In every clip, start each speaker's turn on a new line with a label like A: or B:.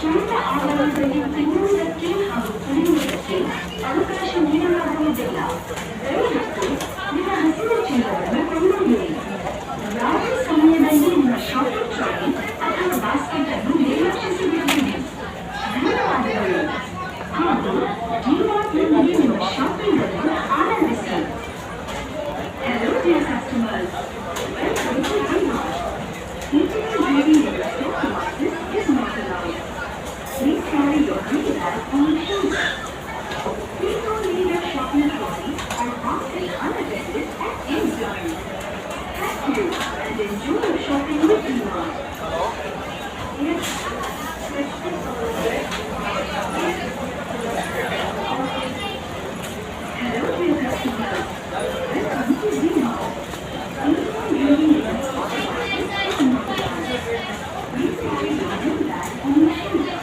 A: ಸ್ವಂತ ಆವರಣದಲ್ಲಿ ತಿನ್ನುವುದಕ್ಕೆ ಹಾಗೂ ಕುಡಿಯುವುದಕ್ಕೆ ಅವಕಾಶ ನೀಡಲಾಗುವುದಿಲ್ಲ. ದಯವಿಟ್ಟು ನಿಮ್ಮ ಹಸಿರು ಚೀಲವನ್ನು ಕೊಂಡೊಯ್ಯಿರಿ. ಯಾವುದೇ ಸಮಯದಲ್ಲಿ ನಿಮ್ಮ ಶಾಪಿಂಗ್ ಟ್ರಾಲಿ ಅಥವಾ ಬಾಸ್ಕೆಟ್ ಅನ್ನು ನಿರ್ಲಕ್ಷಿಸಿ ಬಿಡಬೇಡಿ. ಧನ್ಯವಾದಗಳು ಹಾಗೂ ಡಿಮಾರ್ಟ್ನೊಂದಿಗೆ ನಿಮ್ಮ ಶಾಪಿಂಗ್ ಅನ್ನು ಆನಂದಿಸಿ. Hello dear customers, welcome to DMart. Eating and drinking in the supermarket is not allowed. Please carry your green bag on your shoulder. Please don't leave your shopping trolley or basket unattended at any time. Thank you and enjoy your shopping with DMart. Yes. Hello dear customers, welcome to DMart. Eating and drinking in the supermarket is not allowed. Please carry your green bag on your shoulder.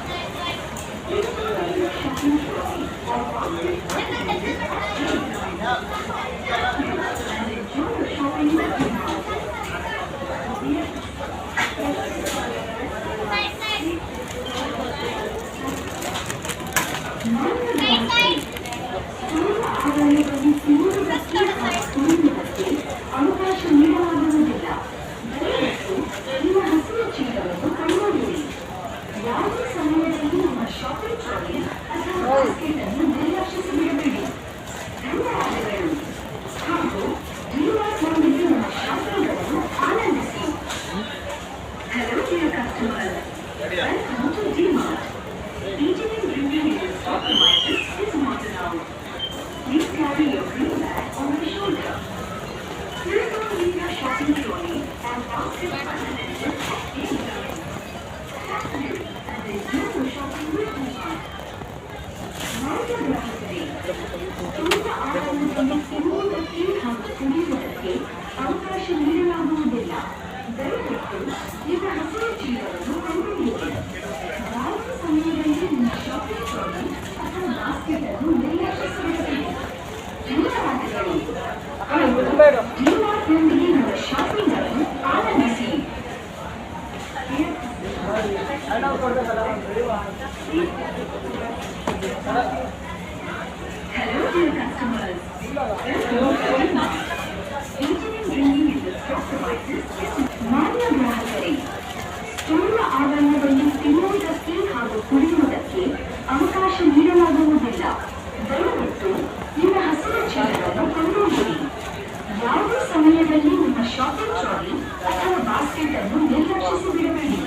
A: Please don't leave your shopping trolley or basket unattended at any time. Thank you and enjoy your shopping with DMart. Yes. ಆವರಣದಲ್ಲಿ ತಿನ್ನುವುದಕ್ಕೆ ಹಾಗೂ ಕುಡಿಯುವುದಕ್ಕೆ ಅವಕಾಶ ನೀಡಲಾಗುವುದಿಲ್ಲ. ದಯವಿಟ್ಟು ನಿಮ್ಮ ಹಸಿರು ಚೀಲವನ್ನು ಕೊಂಡೊಯ್ಯಿರಿ. ಯಾವುದೇ ಸಮಯದಲ್ಲಿ ನಿಮ್ಮ ಶಾಪಿಂಗ್ ಟ್ರಾಲಿ ಅಥವಾ ಬಾಸ್ಕೆಟ್ ಅನ್ನು ನಿರ್ಲಕ್ಷಿಸಿ ಬಿಡಬೇಡಿ. ಧನ್ಯವಾದಗಳು ಹಾಗೂ ಡಿಮಾರ್ಟ್ನೊಂದಿಗೆ ನಿಮ್ಮ ಶಾಪಿಂಗ್ ಅನ್ನು ಆನಂದಿಸಿ. Hello dear customers, welcome to DMart. Eating and drinking in the supermarket is not allowed. Please carry your green bag on your shoulder. Please don't leave your shopping trolley or basket unattended at any time. Thank you and enjoy your shopping with DMart. ಮಾನ್ಯ ಗ್ರಾಹಕರೇ, ಸ್ವಂತ ಆಹಾರವನ್ನು ತಿನ್ನುವುದಕ್ಕೆ ಹಾಗೂ ಕುಡಿಯುವುದಕ್ಕೆ ಅವಕಾಶ ನೀಡಲಾಗುವುದಿಲ್ಲ. ದಯವಿಟ್ಟು ನಿಮ್ಮ ಹಸಿರು ಚೀಲವನ್ನು ಕೊಂಡೊಯ್ಯಿರಿ. ಯಾವುದೇ ಸಮಯದಲ್ಲಿ ನಿಮ್ಮ ಶಾಪಿಂಗ್ ಟ್ರಾಲಿ ಅಥವಾ ಬಾಸ್ಕೆಟ್ ಅನ್ನು ನಿರ್ಲಕ್ಷಿಸಬೇಡಿ. ಧನ್ಯವಾದಗಳು ಹಾಗೂ ಡಿಮಾರ್ಟ್ನೊಂದಿಗೆ ನಿಮ್ಮ ಶಾಪಿಂಗ್ ಅನ್ನು ಆನಂದಿಸಿ. Hello dear customers, welcome to DMart. Eating and drinking in the supermarket is ಮಾನ್ಯ ಗ್ರಾಹಕರೇ, ಸ್ಥೂಲ ಆವರಣದಲ್ಲಿ ತಿನ್ನುವುದಕ್ಕೆ ಹಾಗೂ ಕುಡಿಯುವುದಕ್ಕೆ ಅವಕಾಶ ನೀಡಲಾಗುವುದಿಲ್ಲ. ದಯವಿಟ್ಟು ನಿಮ್ಮ ಹಸಿರು ಚೀಲವನ್ನು ಕೊಂಡೊಯ್ಯಿರಿ. ಯಾವುದೇ ಸಮಯದಲ್ಲಿ ನಿಮ್ಮ ಶಾಪಿಂಗ್ ಟ್ರಾಲಿ ಅಥವಾ ಬಾಸ್ಕೆಟ್ ಅನ್ನು ನಿರ್ಲಕ್ಷಿಸಿ ಬಿಡಬೇಡಿ.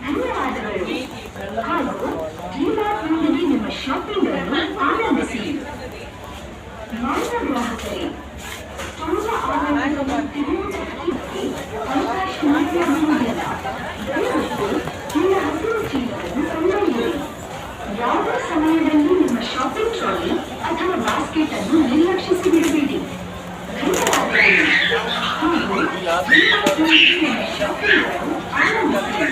A: ಧನ್ಯವಾದಗಳು ಹಾಗೂ ಡಿಮಾರ್ಟ್ನೊಂದಿಗೆ ನಿಮ್ಮ ಶಾಪಿಂಗ್ ಅನ್ನು ಆನಂದಿಸಿ. ಮಾನ್ಯ ಗ್ರಾಹಕರೇ, ಸ್ಥೂಲ ಆವರಣದಲ್ಲಿ ತಿನ್ನುವುದಕ್ಕೆ ಅವಕಾಶ ನೀಡಲಾಗುವುದಿಲ್ಲ. ದಯವಿಟ್ಟು ನಿಮ್ಮ ಹಸಿರು ಚೀಲವನ್ನು ಕೊಂಡೊಯ್ಯಿರಿ. ಯಾವುದೇ ಸಮಯದಲ್ಲಿ ನಿಮ್ಮ ಶಾಪಿಂಗ್ ಟ್ರಾಲಿ ಅಥವಾ ಬಾಸ್ಕೆಟ್ ಅನ್ನು ನಿರ್ಲಕ್ಷಿಸಿ ಬಿಡಬೇಡಿ. ಧನ್ಯವಾದಗಳು ಹಾಗೂ ಡಿಮಾರ್ಟ್ನೊಂದಿಗೆ ನಿಮ್ಮ ಶಾಪಿಂಗ್ ಅನ್ನು ಆನಂದಿಸಿ.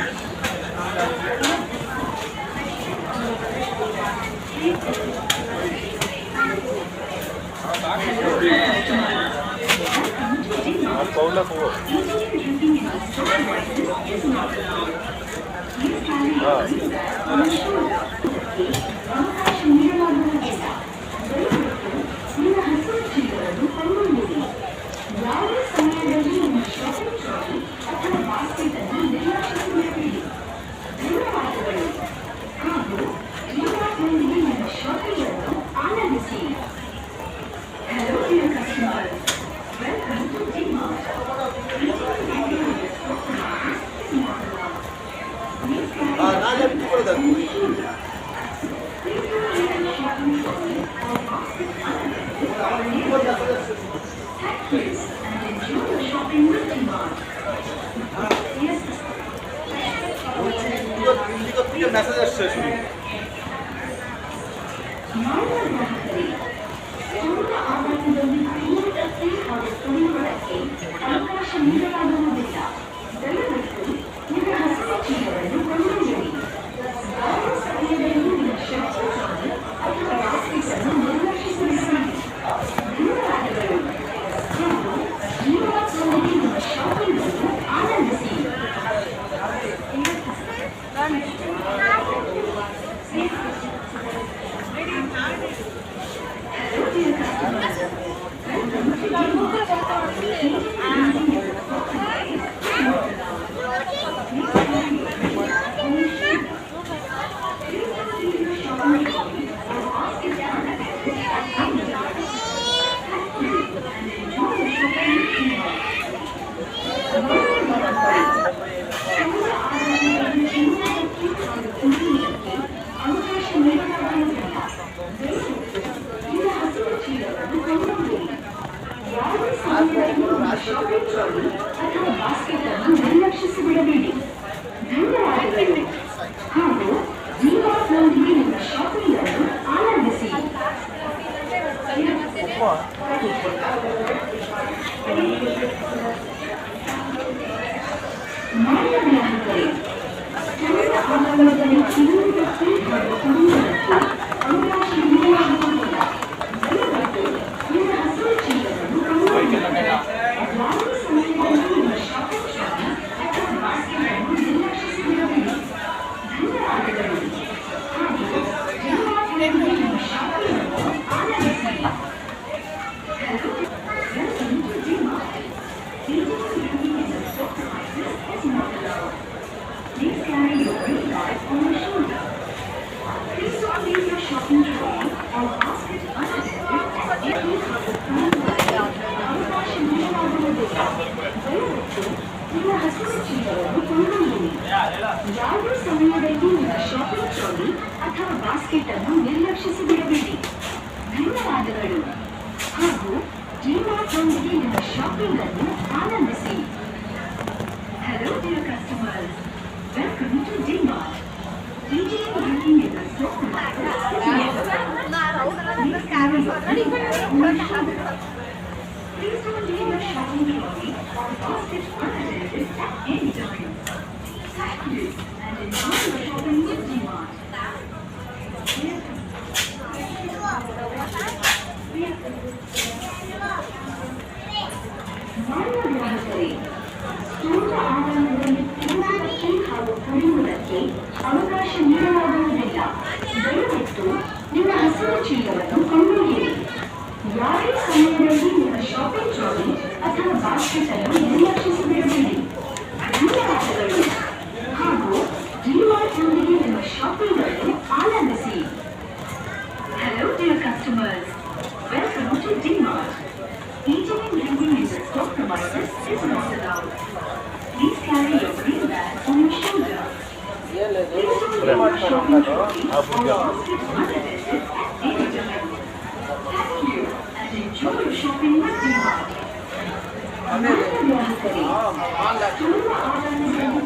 B: Paula Fugo.
A: ಅವಕಾಶ ನೀಡಲಾಗುವುದಿಲ್ಲ. ದಯವಿಟ್ಟು ನಿಮ್ಮ ಹಸಿರು ಚೀಲವನ್ನು ಕೊಂಡೊಯ್ಯಿರಿ. ಯಾವುದೇ ಸಮಯದಲ್ಲಿ ನಿಮ್ಮ ಶಾಪಿಂಗ್ ಟ್ರಾಲಿ ಅಥವಾ ಬಾಸ್ಕೆಟ್ ಅನ್ನು ನಿರ್ಲಕ್ಷಿಸಿ ಬಿಡಬೇಡಿ. ಧನ್ಯವಾದಗಳು ಹಾಗೂ ಡಿಮಾರ್ಟ್ನೊಂದಿಗೆ ನಿಮ್ಮ ಶಾಪಿಂಗ್ ಅನ್ನು ಆನಂದಿಸಿ. Hello dear customers, welcome to DMart. Eating and drinking in the supermarket is not allowed. Please carry your green bag on your shoulder. Please don't leave your shopping trolley or basket unattended at any time. Thank you and enjoy your shopping with DMart. Yes. ಮಾನ್ಯ ಗ್ರಾಹಕರೇ, ಸ್ಥೂಲ ಆವರಣದಲ್ಲಿ ತಿನ್ನುವುದಕ್ಕೆ ಹಾಗೂ ಕುಡಿಯುವುದಕ್ಕೆ ಅವಕಾಶ ನೀಡಲಾಗುವುದಿಲ್ಲ. ದಯವಿಟ್ಟು ನಿಮ್ಮ ಹಸಿರು ಚೀಲವನ್ನು ಕೊಂಡೊಯ್ಯಿರಿ. ಯಾವುದೇ ಸಮಯದಲ್ಲಿ ನಿಮ್ಮ ಶಾಪಿಂಗ್ ಟ್ರಾಲಿ ಅಥವಾ ಬಾಸ್ಕೆಟ್ ಅನ್ನು ನಿರ್ಲಕ್ಷಿಸಿ ಬಿಡಬೇಡಿ. ಧನ್ಯವಾದಗಳು ಹಾಗೂ ಡಿಮಾರ್ಟ್ನೊಂದಿಗೆ ನಿಮ್ಮ ಶಾಪಿಂಗ್ ಅನ್ನು ಆನಂದಿಸಿ. ಶಾಪಿಂಗ್ ಟ್ರಾಲಿ ಅಥವಾ ಬಾಸ್ಕೆಟ್ ಅನ್ನು ನಿರ್ಲಕ್ಷಿಸಿಬಿಡಬೇಡಿ. ಧನ್ಯವಾದಗಳು ಹಾಗೂ ಡಿಮಾರ್ಟ್ನೊಂದಿಗೆ ನಿಮ್ಮ ಶಾಪಿಂಗ್ ಅನ್ನು ಆನಂದಿಸಿ. ಮಾನ್ಯ ಗ್ರಾಹಕರೇ, ಸ್ಥಳೀಯ ಆಡಳಿತದಲ್ಲಿ ತಿನ್ನುವುದಕ್ಕೆ ಹಾಗೂ ಕುಡಿಯುವುದಕ್ಕೆ ಅವಕಾಶ ನೀಡಲಾಗುವುದಿಲ್ಲ. ದಯವಿಟ್ಟು ನಿಮ್ಮ ಹಸಿರು ಚೀಲವನ್ನು ಕೊಂಡೊಯ್ಯಿರಿ. ಯಾವುದೇ ಸಮಯದಲ್ಲಿ ನಿಮ್ಮ ಶಾಪಿಂಗ್ ಟ್ರಾಲಿ ಅಥವಾ ಬಾಸ್ಕೆಟ್ ಅನ್ನು ನಿರ್ಲಕ್ಷಿಸಿಬಿಡಬೇಡಿ. ಧನ್ಯವಾದಗಳು ಹಾಗೂ ಡಿಮಾರ್ಟ್ನಲ್ಲಿ ನಿಮ್ಮ ಶಾಪಿಂಗ್ ಅನ್ನು ಆನಂದಿಸಿ. Hello, welcome to DMart. Eating and drinking in the stock premises is not allowed. Please carry your green bag on your shoulder. Please don't leave your shopping trolley or basket unattended at any ಅವಕಾಶ ನೀಡಲಾಗುವುದಿಲ್ಲ. ದಯವಿಟ್ಟು ನಿಮ್ಮ ಹಸಿರು ಚೀಲವನ್ನು ಕೊಂಡೊಯ್ಯಿರಿ. ಯಾವುದೇ ಸಮಯದಲ್ಲಿ ನಿಮ್ಮ shopping trolley ಅಥವಾ ಬಾಸ್ಕೆಟ್ ಅನ್ನು ನಿರ್ಲಕ್ಷಿಸಿಬಿಡಬೇಡಿ. ಧನ್ಯವಾದಗಳು ಹಾಗೂ ಡಿಮಾರ್ಟ್ನೊಂದಿಗೆ ನಿಮ್ಮ ಶಾಪಿಂಗ್ ಅನ್ನು ಆನಂದಿಸಿ. Hello dear customers, welcome to DMart. Eating and drinking in the store premises is not allowed. Please carry your green bag on your shoulder. Please don't leave your shopping trolley or basket unattended at any time. Thank you and enjoy your shopping with DMart. ಮಾನ್ಯ ಗ್ರಾಹಕರೇ, ಸ್ಥಳೀಯ ಆಡಳಿತದಲ್ಲಿ ತಿನ್ನುವುದಕ್ಕೆ ಹಾಗೂ ಕುಡಿಯುವುದಕ್ಕೆ ಅವಕಾಶ ನೀಡಲಾಗುವುದಿಲ್ಲ. ದಯವಿಟ್ಟು ನಿಮ್ಮ ಹಸಿರು ಚೀಲವನ್ನು ಕೊಂಡೊಯ್ಯಿರಿ. ಯಾವುದೇ ಸಮಯದಲ್ಲಿ ನಿಮ್ಮ ಶಾಪಿಂಗ್ ಟ್ರಾಲಿ ಅಥವಾ ಬಾಸ್ಕೆಟ್ ಅನ್ನು ನಿರ್ಲಕ್ಷಿಸಿಬಿಡಬೇಡಿ. ಧನ್ಯವಾದಗಳು ಹಾಗೂ ಡಿಮಾರ್ಟ್ನೊಂದಿಗೆ ನಿಮ್ಮ ಶಾಪಿಂಗ್ ಅನ್ನು ಆನಂದಿಸಿ. Hello dear customers, welcome to DMart. Eating and drinking in the store premises is not allowed. Please carry your green bag on your shoulder. Please don't leave your shopping trolley or basket unattended at any time. Thank you and enjoy your shopping with DMart. ಮಾನ್ಯ ಗ್ರಾಹಕರೇ, ಸ್ಥಳೀಯ ಆಡಳಿತದಲ್ಲಿ